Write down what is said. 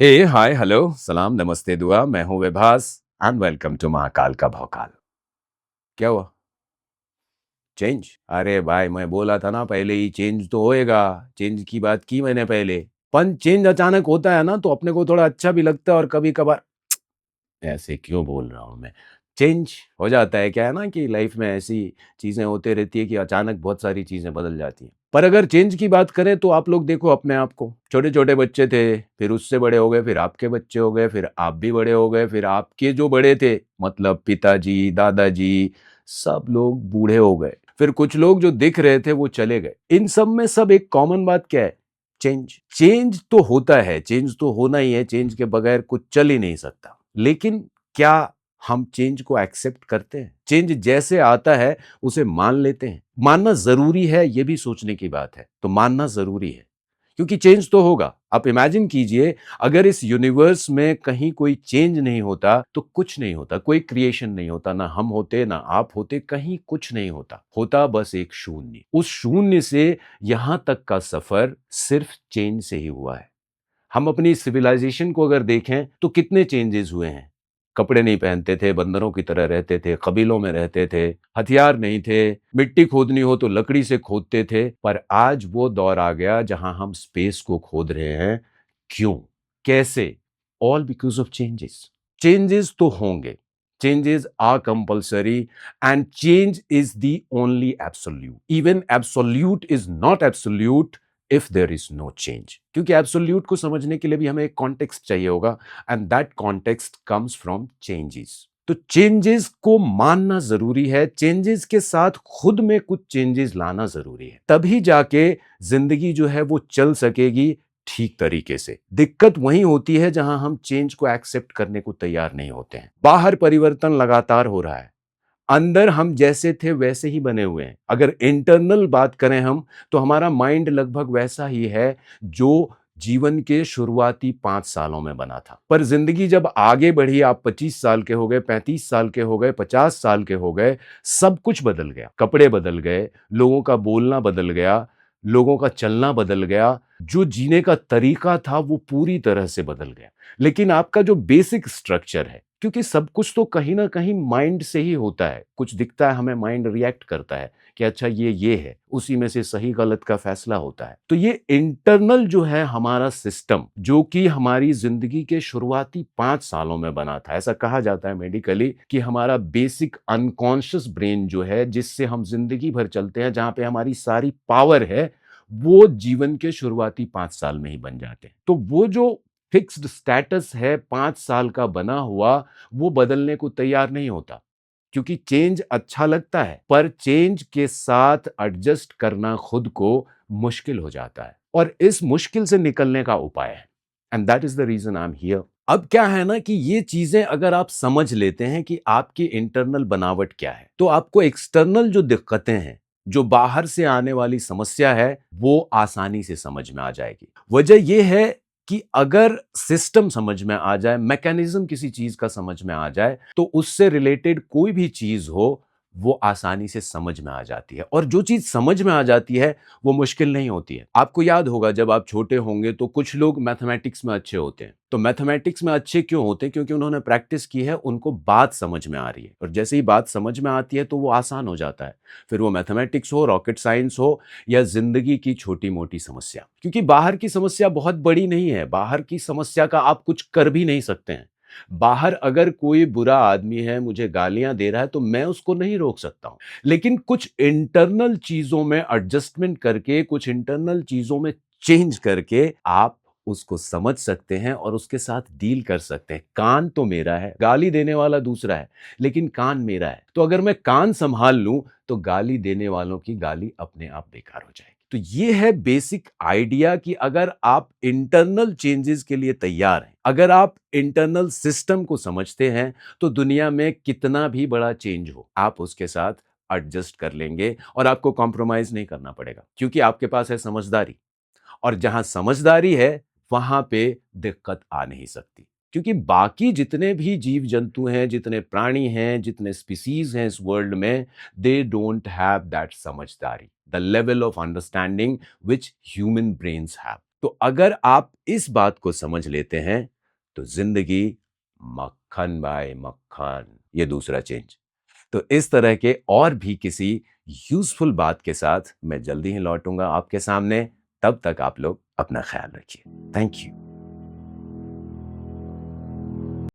हे hi hello सलाम नमस्ते दुआ मैं हूं Vibhas and welcome to Mahakal का भौकाल। क्या हुआ? चेंज? अरे भाई मैं बोला था ना पहले ही चेंज तो होएगा। चेंज की बात की मैंने पहले। पर चेंज अचानक होता है ना तो अपने को थोड़ा अच्छा भी लगता है और कभी कभार ऐसे क्यों बोल रहा हूँ मैं। चेंज हो जाता है, क्या है ना कि लाइफ में ऐसी चीजें होती रहती है कि अचानक बहुत सारी चीजें बदल जाती हैं। पर अगर चेंज की बात करें तो आप लोग देखो अपने आप को, छोटे छोटे बच्चे थे, फिर उससे बड़े हो गए, फिर आपके बच्चे हो गए, फिर आप भी बड़े हो गए, फिर आपके जो बड़े थे मतलब पिताजी दादाजी सब लोग बूढ़े हो गए, फिर कुछ लोग जो दिख रहे थे वो चले गए। इन सब में सब एक कॉमन बात क्या है? चेंज। चेंज तो होता है, चेंज तो होना ही है, चेंज के बगैर कुछ चल ही नहीं सकता। लेकिन क्या हम चेंज को एक्सेप्ट करते हैं? चेंज जैसे आता है उसे मान लेते हैं? मानना जरूरी है, यह भी सोचने की बात है। तो मानना जरूरी है क्योंकि चेंज तो होगा। आप इमेजिन कीजिए, अगर इस यूनिवर्स में कहीं कोई चेंज नहीं होता तो कुछ नहीं होता, कोई क्रिएशन नहीं होता, ना हम होते ना आप होते, कहीं कुछ नहीं होता। होता बस एक शून्य। उस शून्य से यहां तक का सफर सिर्फ चेंज से ही हुआ है। हम अपनी सिविलाइजेशन को अगर देखें तो कितने चेंजेस हुए हैं। कपड़े नहीं पहनते थे, बंदरों की तरह रहते थे, कबीलों में रहते थे, हथियार नहीं थे, मिट्टी खोदनी हो तो लकड़ी से खोदते थे। पर आज वो दौर आ गया जहां हम स्पेस को खोद रहे हैं। क्यों? कैसे? All because of changes. Changes तो होंगे, changes are compulsory, and change is the only absolute. Even absolute is not absolute if there is no change. क्योंकि एब्सोल्यूट को समझने के लिए भी हमें एक कॉन्टेक्स्ट चाहिए होगा, and that context comes from changes. तो चेंजेस को मानना जरूरी है, चेंजेस के साथ खुद में कुछ चेंजेस लाना जरूरी है, तभी जाके जिंदगी जो है वो चल सकेगी ठीक तरीके से। दिक्कत वहीं होती है जहां हम चेंज को एक्सेप्ट करने को तैयार नहीं होते हैं। बाहर परिवर्तन लगातार हो रहा है, अंदर हम जैसे थे वैसे ही बने हुए हैं। अगर इंटरनल बात करें हम, तो हमारा माइंड लगभग वैसा ही है जो जीवन के शुरुआती 5 सालों में बना था। पर जिंदगी जब आगे बढ़ी, आप 25 साल के हो गए, 35 साल के हो गए, 50 साल के हो गए, सब कुछ बदल गया। कपड़े बदल गए, लोगों का बोलना बदल गया, लोगों का चलना बदल गया, जो जीने का तरीका था वो पूरी तरह से बदल गया। लेकिन आपका जो बेसिक स्ट्रक्चर है, क्योंकि सब कुछ तो कहीं ना कहीं माइंड से ही होता है, कुछ दिखता है हमें, माइंड रिएक्ट करता है कि अच्छा ये है, उसी में से सही गलत का फैसला होता है। तो ये इंटरनल जो है हमारा सिस्टम, जो कि हमारी जिंदगी के शुरुआती 5 सालों में बना था, ऐसा कहा जाता है मेडिकली कि हमारा बेसिक अनकॉन्शियस ब्रेन जो है, जिससे हम जिंदगी भर चलते हैं, जहां पे हमारी सारी पावर है, वो जीवन के शुरुआती 5 साल में ही बन जाते हैं। तो वो जो फिक्स्ड स्टेटस है 5 साल का बना हुआ, वो बदलने को तैयार नहीं होता। क्योंकि चेंज अच्छा लगता है, पर चेंज के साथ एडजस्ट करना खुद को मुश्किल हो जाता है, और इस मुश्किल से निकलने का उपाय है। And that is the reason I am here. अब क्या है ना कि ये चीजें अगर आप समझ लेते हैं कि आपकी इंटरनल बनावट क्या है, तो आपको एक्सटर्नल जो दिक्कतें हैं, जो बाहर से आने वाली समस्या है, वो आसानी से समझ में आ जाएगी। वजह यह है कि अगर सिस्टम समझ में आ जाए, मैकेनिज्म किसी चीज का समझ में आ जाए, तो उससे रिलेटेड कोई भी चीज हो वो आसानी से समझ में आ जाती है। और जो चीज समझ में आ जाती है वो मुश्किल नहीं होती है। आपको याद होगा जब आप छोटे होंगे तो कुछ लोग मैथमेटिक्स में अच्छे होते हैं। तो मैथमेटिक्स में अच्छे क्यों होते हैं? क्योंकि उन्होंने प्रैक्टिस की है, उनको बात समझ में आ रही है, और जैसे ही बात समझ में आती है तो वो आसान हो जाता है। फिर वो मैथमेटिक्स हो, रॉकेट साइंस हो, या जिंदगी की छोटी मोटी समस्या। क्योंकि बाहर की समस्या बहुत बड़ी नहीं है, बाहर की समस्या का आप कुछ कर भी नहीं सकते हैं। बाहर अगर कोई बुरा आदमी है, मुझे गालियां दे रहा है, तो मैं उसको नहीं रोक सकता हूं। लेकिन कुछ इंटरनल चीजों में एडजस्टमेंट करके, कुछ इंटरनल चीजों में चेंज करके आप उसको समझ सकते हैं और उसके साथ डील कर सकते हैं। कान तो मेरा है, गाली देने वाला दूसरा है, लेकिन कान मेरा है। तो अगर मैं कान संभाल लूं तो गाली देने वालों की गाली अपने आप बेकार हो जाएगी। तो ये है बेसिक आइडिया कि अगर आप इंटरनल चेंजेस के लिए तैयार हैं, अगर आप इंटरनल सिस्टम को समझते हैं, तो दुनिया में कितना भी बड़ा चेंज हो आप उसके साथ एडजस्ट कर लेंगे, और आपको कॉम्प्रोमाइज नहीं करना पड़ेगा, क्योंकि आपके पास है समझदारी। और जहां समझदारी है वहां पे दिक्कत आ नहीं सकती। क्योंकि बाकी जितने भी जीव जंतु हैं, जितने प्राणी हैं, जितने स्पीसीज हैं इस वर्ल्ड में, दे डोंट हैव दैट समझदारी, the level of understanding which human brains have. तो अगर आप इस बात को समझ लेते हैं तो जिंदगी मक्खन बाय मक्खन। ये दूसरा चेंज। तो इस तरह के और भी किसी यूजफुल बात के साथ मैं जल्दी ही लौटूंगा आपके सामने। तब तक आप लोग अपना ख्याल रखिए। Thank you.